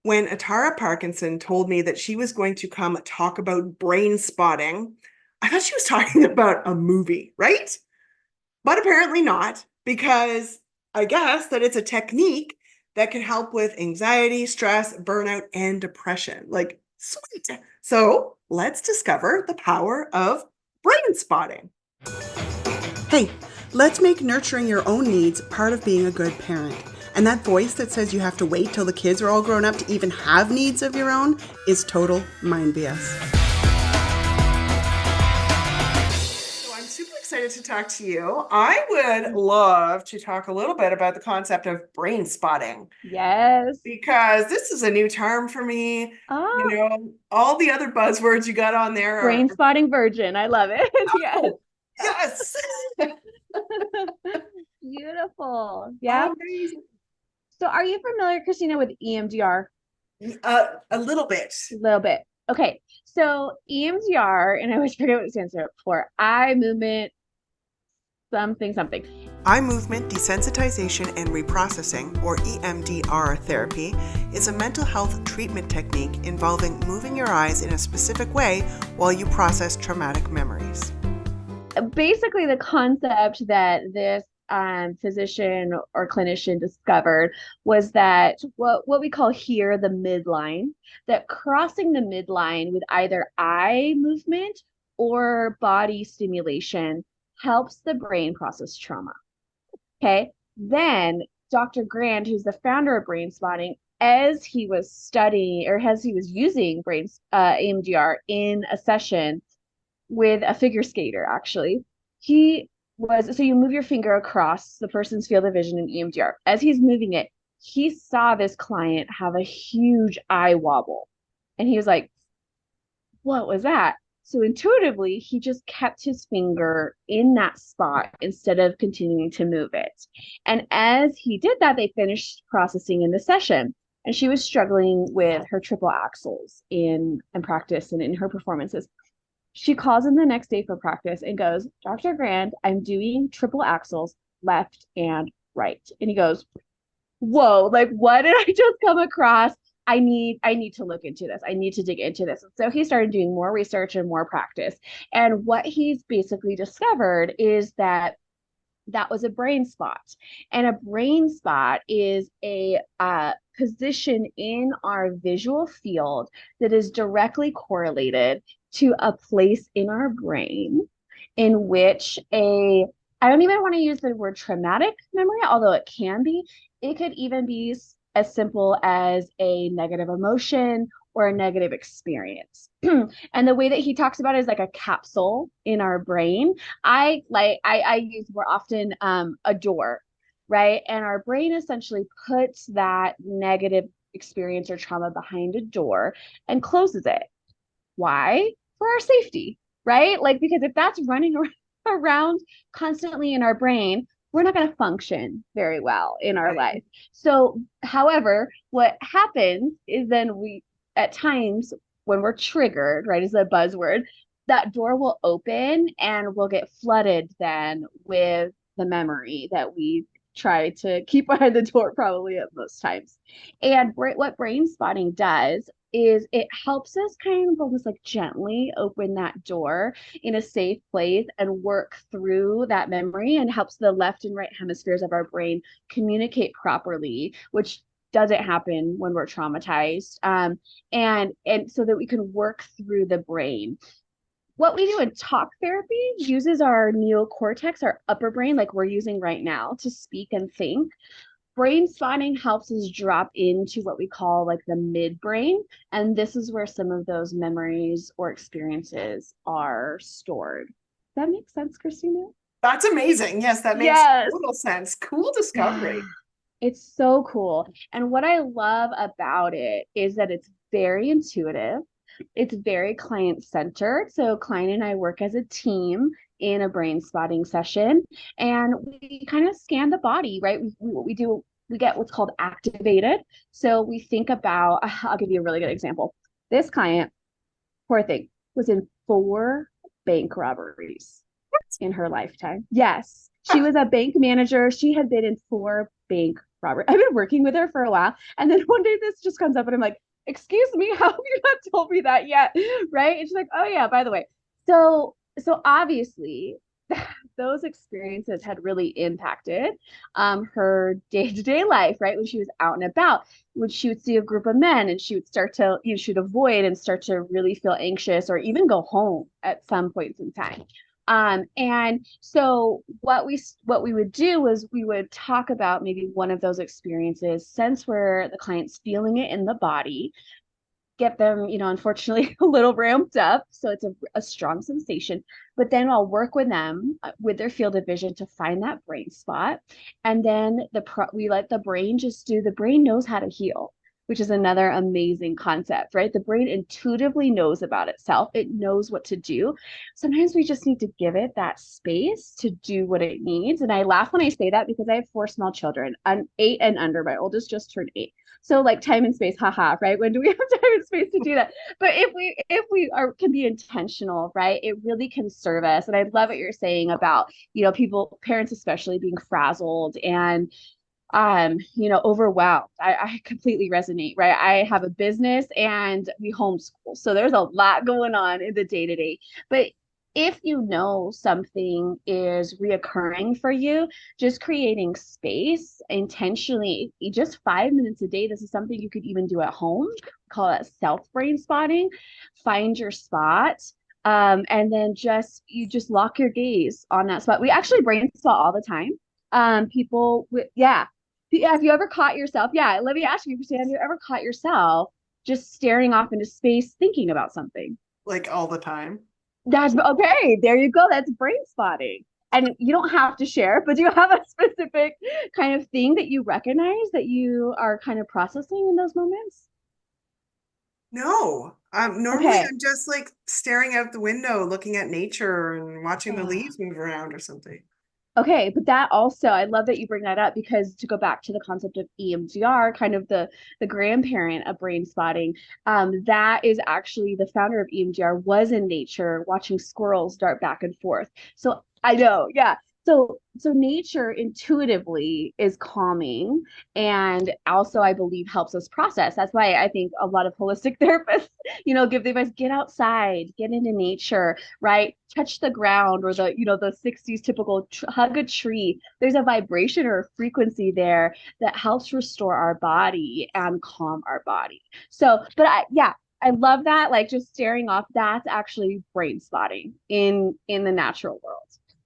when Atara Parkinson told me that she was going to come talk about brain spotting, I thought she was talking about a movie, right? But apparently not, because I guess that it's a technique that can help with anxiety, stress, burnout, and depression. Like, sweet. So let's discover the power of brain spotting. Hey, let's make nurturing your own needs part of being a good parent. And that voice that says you have to wait till the kids are all grown up to even have needs of your own is total mind BS. So I'm super excited to talk to you. I would love to talk a little bit about the concept of brain spotting Yes. because this is a new term for me. Ah, All the other buzzwords you got on there are, brain spotting virgin. I love it. Yes. oh, yes. Beautiful. Yeah. Amazing. So are you familiar, Christina, with EMDR? A little bit. A little bit. Okay. So EMDR, and I always forget what it stands for, eye movement, something, something. Eye movement desensitization and reprocessing, or EMDR therapy, is a mental health treatment technique involving moving your eyes in a specific way while you process traumatic memories. Basically, the concept that this physician or clinician discovered was that what we call here the midline, that crossing the midline with either eye movement or body stimulation helps the brain process trauma. Okay. Then Dr. Grand, who's the founder of Brain Spotting, as he was studying or as he was using EMDR in a session with a figure skater, actually, he was so you move your finger across the person's field of vision in EMDR. As he's moving it, he saw this client have a huge eye wobble. And he was like, what was that? So intuitively, he just kept his finger in that spot instead of continuing to move it. And as he did that, they finished processing in the session. And she was struggling with her triple axels in practice and in her performances. She calls him the next day for practice and goes, Dr. Grand, I'm doing triple axels left and right. And he goes, whoa, like what did I just come across? I need to look into this. I need to dig into this. So he started doing more research and more practice. And what he's basically discovered is that that was a brain spot. And a brain spot is a position in our visual field that is directly correlated to a place in our brain in which I don't even want to use the word traumatic memory, although it can be. It could even be as simple as a negative emotion or a negative experience. And the way that he talks about it is like a capsule in our brain. I use more often a door, right? And our brain essentially puts that negative experience or trauma behind a door and closes it. Why? For our safety, right? Like, because if that's running around constantly in our brain, we're not going to function very well in our Right. life. So, however, what happens is then at times, when we're triggered, right, is a buzzword, that door will open and we'll get flooded then with the memory that we try to keep behind the door probably at most times. And what brain spotting does is it helps us kind of almost like gently open that door in a safe place and work through that memory and helps the left and right hemispheres of our brain communicate properly, which doesn't happen when we're traumatized, and so that we can work through the brain. What we do in talk therapy uses our neocortex, our upper brain, like we're using right now, to speak and think. Brain spotting helps us drop into what we call like the midbrain. And this is where some of those memories or experiences are stored. Does that make sense, Christina? That's amazing. Yes, that makes Yes. total sense. Cool Yeah. discovery. It's so cool. And what I love about it is that it's very intuitive. It's very client centered. So, client and I work as a team in a brain spotting session, and we kind of scan the body, right? What we do, we get what's called activated. So, we think about, I'll give you a really good example. This client, poor thing, was in 4 bank robberies in her lifetime. Yes, she was a bank manager. She had been in 4 bank Robert, I've been working with her for a while. And then one day this just comes up and I'm like, excuse me, how have you not told me that yet? Right. And she's like, oh yeah, by the way. So obviously those experiences had really impacted her day-to-day life, right? When she was out and about, when she would see a group of men and she would start to, she'd avoid and start to really feel anxious or even go home at some points in time. And so what we would do was we would talk about maybe one of those experiences, sense where the client's feeling it in the body, get them, unfortunately a little ramped up. So it's a strong sensation. But then I'll work with them with their field of vision to find that brain spot. And then we let the brain the brain knows how to heal, which is another amazing concept, right? The brain intuitively knows about itself. It knows what to do. Sometimes we just need to give it that space to do what it needs. And I laugh when I say that because I have four small children. I'm 8 and under. My oldest just turned 8. So like time and space, haha, right? When do we have time and space to do that? But if we are can be intentional, right? It really can serve us. And I love what you're saying about, people, parents especially being frazzled and overwhelmed. I completely resonate, right? I have a business and we homeschool. So there's a lot going on in the day-to-day. But if you know something is reoccurring for you, just creating space intentionally, just 5 minutes a day. This is something you could even do at home. Call it self brain spotting. Find your spot. And then you just lock your gaze on that spot. We actually brain spot all the time. Yeah. Yeah, have you ever caught yourself? Yeah, let me ask you, Christine, have you ever caught yourself just staring off into space thinking about something? Like all the time. That's okay. There you go. That's brain spotting. And you don't have to share, but do you have a specific kind of thing that you recognize that you are kind of processing in those moments? No. Normally Okay. I'm just like staring out the window, looking at nature and watching the leaves move around or something. Okay, but that also, I love that you bring that up because to go back to the concept of EMDR, kind of the grandparent of brain spotting, that is actually the founder of EMDR was in nature watching squirrels dart back and forth. So I know, yeah. So nature intuitively is calming and also I believe helps us process. That's why I think a lot of holistic therapists, give the advice, get outside, get into nature, right? Touch the ground or the 60s typical hug a tree. There's a vibration or a frequency there that helps restore our body and calm our body. So, but yeah, I love that. Like just staring off, that's actually brain spotting in the natural world.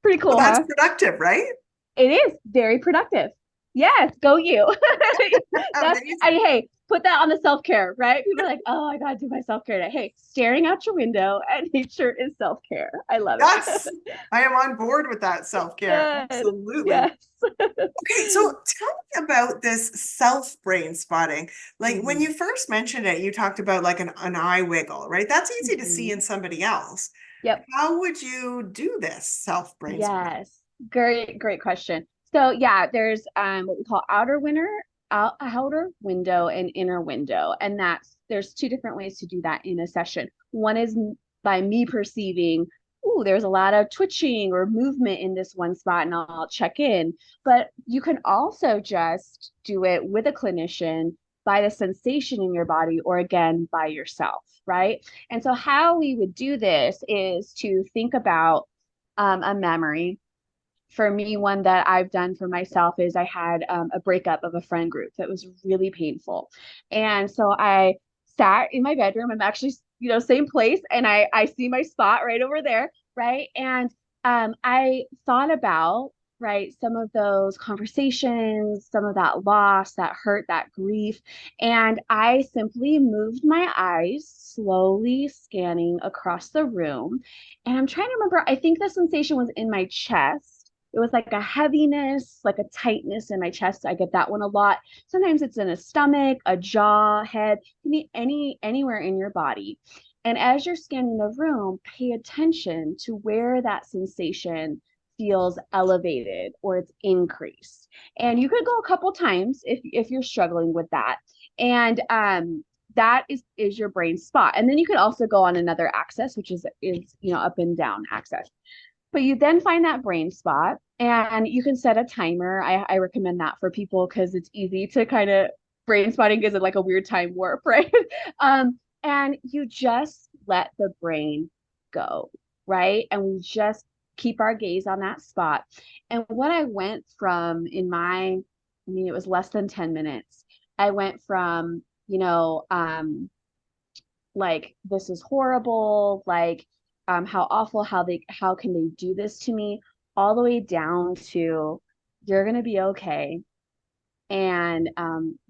Pretty Well, cool, that's huh? productive, right? It is very productive. Yes, go you. Amazing. Hey, put that on the self-care, right? People are like, oh, I gotta do my self-care today. Hey, staring out your window at nature is self-care. I love it. Yes, I am on board with that self-care. Good. Absolutely. Yes. Okay, so tell me about this self brain spotting. Like when Mhm. you first mentioned it, you talked about like an eye wiggle, right? That's easy to see in Mhm. somebody else. Yep. How would you do this self brain spotting? Yes. Great question. So yeah, there's what we call outer window and inner window. And there's two different ways to do that in a session. One is by me perceiving, ooh, there's a lot of twitching or movement in this one spot, and I'll check in. But you can also just do it with a clinician by the sensation in your body or again by yourself, right? And so how we would do this is to think about a memory. For me, one that I've done for myself is I had a breakup of a friend group that was really painful. And so I sat in my bedroom. I'm actually, same place, and I see my spot right over there, right? And I thought about, right, some of those conversations, some of that loss, that hurt, that grief. And I simply moved my eyes, slowly scanning across the room. And I'm trying to remember, I think the sensation was in my chest. It was like a heaviness, like a tightness in my chest. I get that one a lot. Sometimes it's in a stomach, a jaw, head, it can be anywhere in your body. And as you're scanning the room, pay attention to where that sensation feels elevated or it's increased. And you could go a couple times if you're struggling with that. And that is your brain spot. And then you could also go on another axis, which is up and down axis. But you then find that brain spot And you can set a timer. I recommend that for people because it's easy to kind of brain spotting isn't like a weird time warp, right? And you just let the brain go, right? And we just keep our gaze on that spot. And what I went from I mean, it was less than 10 minutes. I went from, like this is horrible, like how awful, how can they do this to me, all the way down to you're going to be okay, and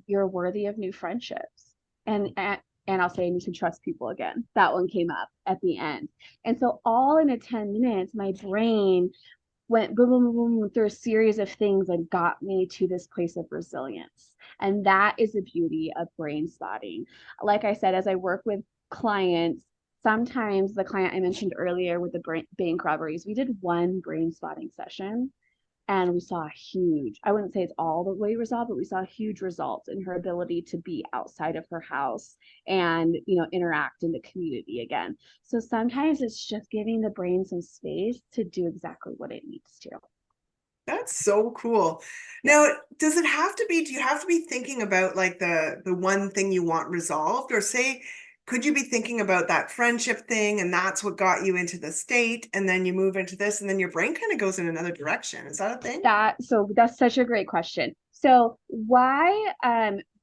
you're worthy of new friendships, and I'll say, and you can trust people again. That one came up at the end. And so all in a 10 minutes my brain went boom, boom, boom, boom through a series of things and got me to this place of resilience. And that is the beauty of brain spotting. Like I said, as I work with clients, sometimes the client I mentioned earlier with the bank robberies, we did one brain spotting session and we saw a huge, I wouldn't say it's all the way resolved, but we saw huge results in her ability to be outside of her house and, interact in the community again. So sometimes it's just giving the brain some space to do exactly what it needs to. That's so cool. Yeah. Now, do you have to be thinking about like the one thing you want resolved, or say, could you be thinking about that friendship thing and that's what got you into the state, and then you move into this and then your brain kind of goes in another direction? Is that a thing? So that's such a great question. So why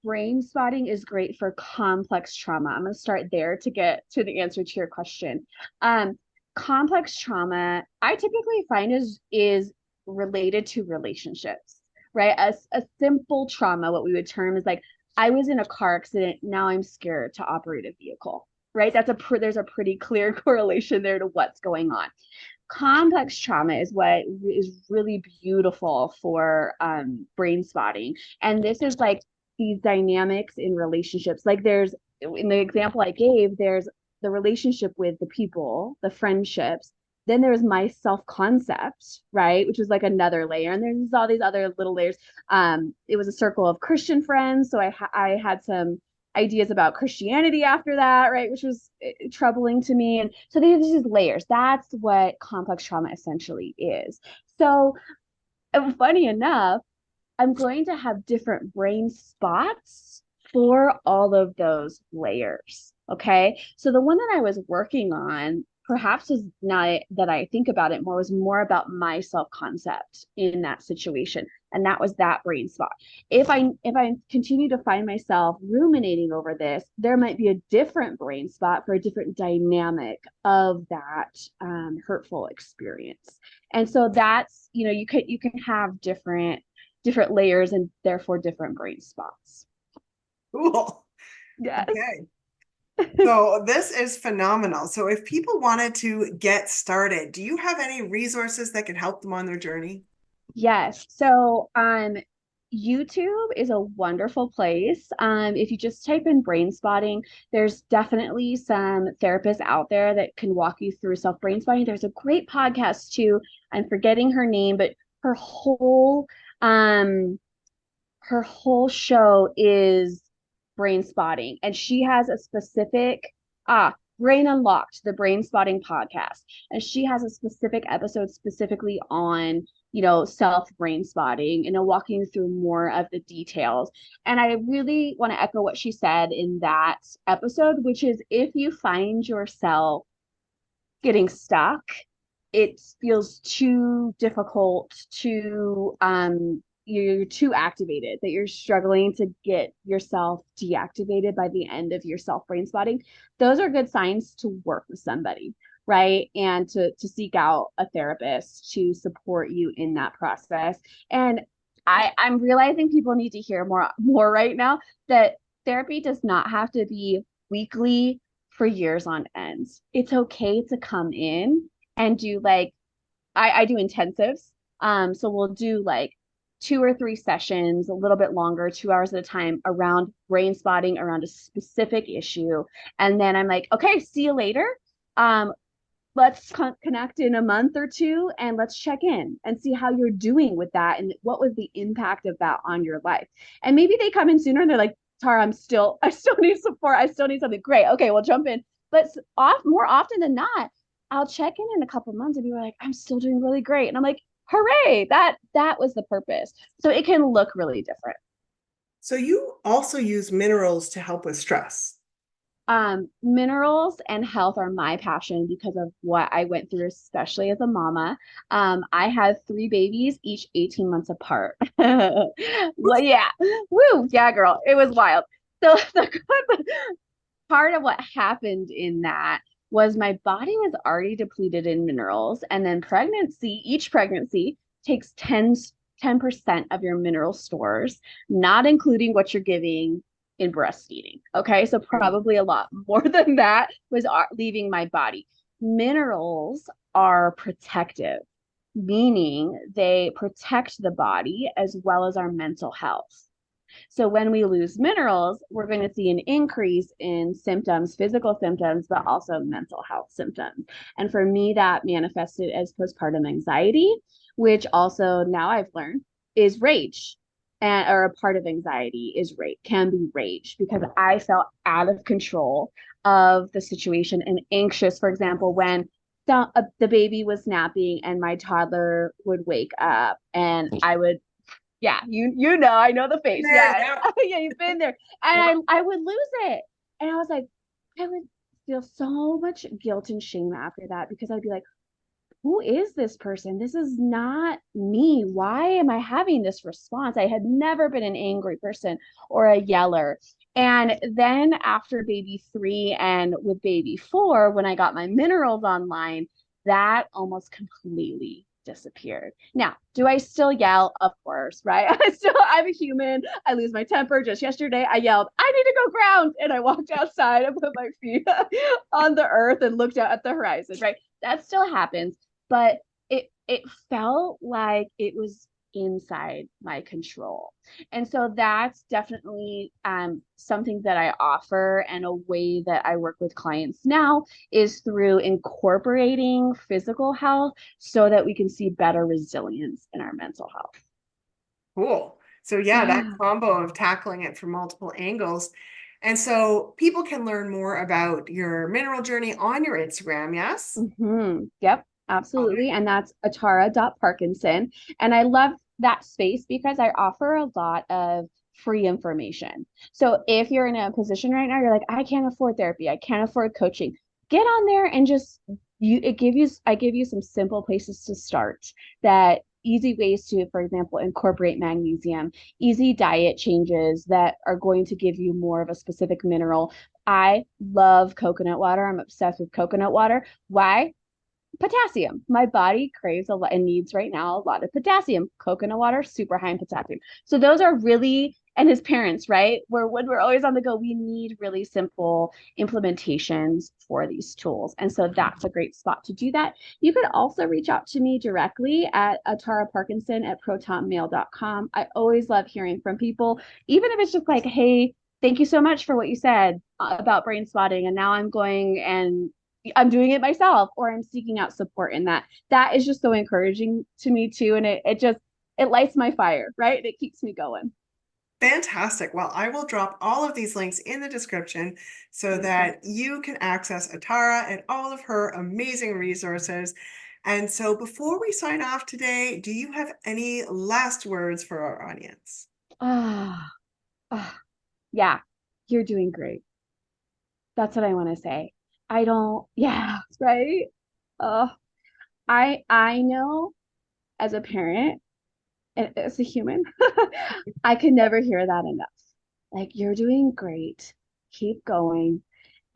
brain spotting is great for complex trauma. I'm going to start there to get to the answer to your question. Um, Complex trauma, I typically find is related to relationships, right? A simple trauma, what we would term is like, I was in a car accident, now I'm scared to operate a vehicle, right? There's a pretty clear correlation there to what's going on. Complex trauma is what is really beautiful for brain spotting. And this is like these dynamics in relationships. Like there's, in the example I gave, there's the relationship with the people, the friendships. Then there's my self-concept, right? Which was like another layer. And there's all these other little layers. It was a circle of Christian friends. So I had some ideas about Christianity after that, right? Which was troubling to me. And so these are just layers. That's what complex trauma essentially is. So, funny enough, I'm going to have different brain spots for all of those layers. Okay. So the one that I was working on, perhaps is not that I think about it more, was more about my self-concept in that situation. And that was that brain spot. If I continue to find myself ruminating over this, there might be a different brain spot for a different dynamic of that hurtful experience. And so that's, you can have different layers and therefore different brain spots. Cool. Yes. Okay. So this is phenomenal. So if people wanted to get started, do you have any resources that can help them on their journey? Yes. So YouTube is a wonderful place. If you just type in brain spotting, there's definitely some therapists out there that can walk you through self brain spotting. There's a great podcast too. I'm forgetting her name, but her whole um her whole show is brain spotting, and she has a specific Brain Unlocked, the brain spotting podcast, and she has a specific episode specifically on self brain spotting and walking through more of the details. And I really want to echo what she said in that episode, which is, if you find yourself getting stuck, it feels too difficult, to you're too activated, that you're struggling to get yourself deactivated by the end of your self brain spotting, those are good signs to work with somebody, right? And to seek out a therapist to support you in that process. And I'm realizing people need to hear more right now, that therapy does not have to be weekly for years on end. It's okay to come in and do like, I do intensives. So we'll do like 2 or 3 sessions, a little bit longer, 2 hours at a time, around brain spotting around a specific issue. And then I'm like, okay, see you later. Let's connect in a month or two and let's check in and see how you're doing with that and what was the impact of that on your life. And maybe they come in sooner and they're like, Tara, I still need support. I still need something. Great. Okay, we'll jump in. But more often than not, I'll check in a couple months and be like, I'm still doing really great. And I'm like, hooray, that was the purpose. So it can look really different. So you also use minerals to help with stress. Minerals and health are my passion because of what I went through, especially as a mama. I had three babies, each 18 months apart. Well, yeah, woo, yeah, girl, it was wild. So the part of what happened in that was my body was already depleted in minerals, and then each pregnancy takes 10% of your mineral stores, not including what you're giving in breastfeeding. Okay, so probably a lot more than that was leaving my body. Minerals are protective, meaning they protect the body as well as our mental health. So when we lose minerals, we're going to see an increase in symptoms, physical symptoms, but also mental health symptoms. And for me, that manifested as postpartum anxiety, which also now I've learned is rage. And, or a part of anxiety is rage, can be rage, because I felt out of control of the situation and anxious, for example, when the baby was napping and my toddler would wake up and I would, yeah, you know, I know the face. There, Yeah. yeah. Yeah, you've been there. And I would lose it. And I was like, I would feel so much guilt and shame after that because I'd be like, who is this person? This is not me. Why am I having this response? I had never been an angry person or a yeller. And then after baby three and with baby four, when I got my minerals online, that almost completely disappeared. Now, do I still yell? Of course, right? I'm a human. I lose my temper. Just yesterday, I yelled, I need to go ground. And I walked outside and put my feet on the earth and looked out at the horizon, right? That still happens, but it felt like it was inside my control. And so that's definitely something that I offer, and a way that I work with clients now is through incorporating physical health so that we can see better resilience in our mental health. Cool. So yeah, that Yeah. combo of tackling it from multiple angles. And so people can learn more about your mineral journey on your Instagram, yes? Yep, All absolutely. right. And that's atara.parkinson. And I love that space because I offer a lot of free information. So if you're in a position right now, you're like, I can't afford therapy, I can't afford coaching, get on there and just I give you some simple places to start, that easy ways to, for example, incorporate magnesium, easy diet changes that are going to give you more of a specific mineral. I love coconut water. I'm obsessed with coconut water. Why? Potassium. My body craves a lot and needs right now a lot of potassium. Coconut water, super high in potassium. So those are really, and his parents, right? Where when we're always on the go, we need really simple implementations for these tools. And so that's a great spot to do that. You could also reach out to me directly at ataraparkinson@protonmail.com. I always love hearing from people, even if it's just like, hey, thank you so much for what you said about brain spotting. And now I'm doing it myself, or I'm seeking out support in that. That is just so encouraging to me too. And it lights my fire, right? It keeps me going. Fantastic. Well, I will drop all of these links in the description so Beautiful. that you can access Atara and all of her amazing resources. And so before we sign off today, do you have any last words for our audience? Ah, ah, yeah, you're doing great. That's what I want to say. I don't, yeah, right? Uh, I know as a parent and as a human, I could never hear that enough. Like, you're doing great. Keep going.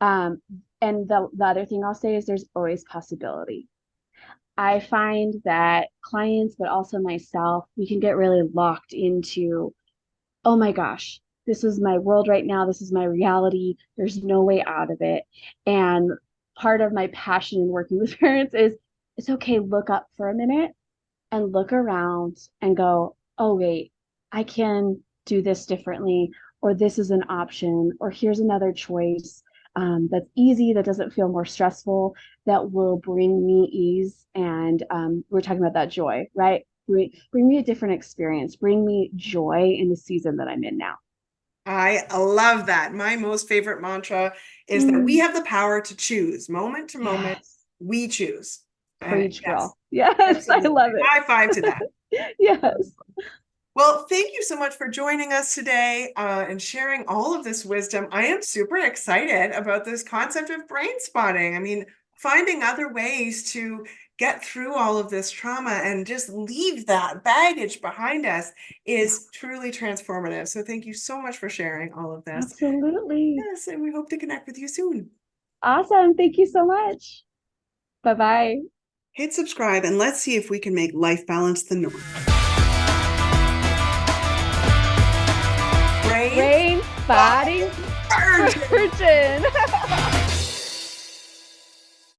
Um, and the other thing I'll say is there's always possibility. I find that clients, but also myself, we can get really locked into, oh my gosh, this is my world right now. This is my reality. There's no way out of it. And part of my passion in working with parents is it's okay, look up for a minute and look around and go, oh, wait, I can do this differently, or this is an option, or here's another choice that's easy, that doesn't feel more stressful, that will bring me ease. And we're talking about that joy, right? Bring me a different experience, bring me joy in the season that I'm in now. I love that. My most favorite mantra is that we Mm, have the power to choose moment to moment. yes, We choose. And preach, yes, girl. Yes, Absolutely. I love it. High five to that. Yes. Well, thank you so much for joining us today and sharing all of this wisdom. I am super excited about this concept of brain spotting. I mean, finding other ways to get through all of this trauma and just leave that baggage behind us is truly transformative. So thank you so much for sharing all of this. Absolutely. Yes, and we hope to connect with you soon. Awesome. Thank you so much. Bye-bye. Hit subscribe and let's see if we can make life balance the norm. Brain spotting virgin.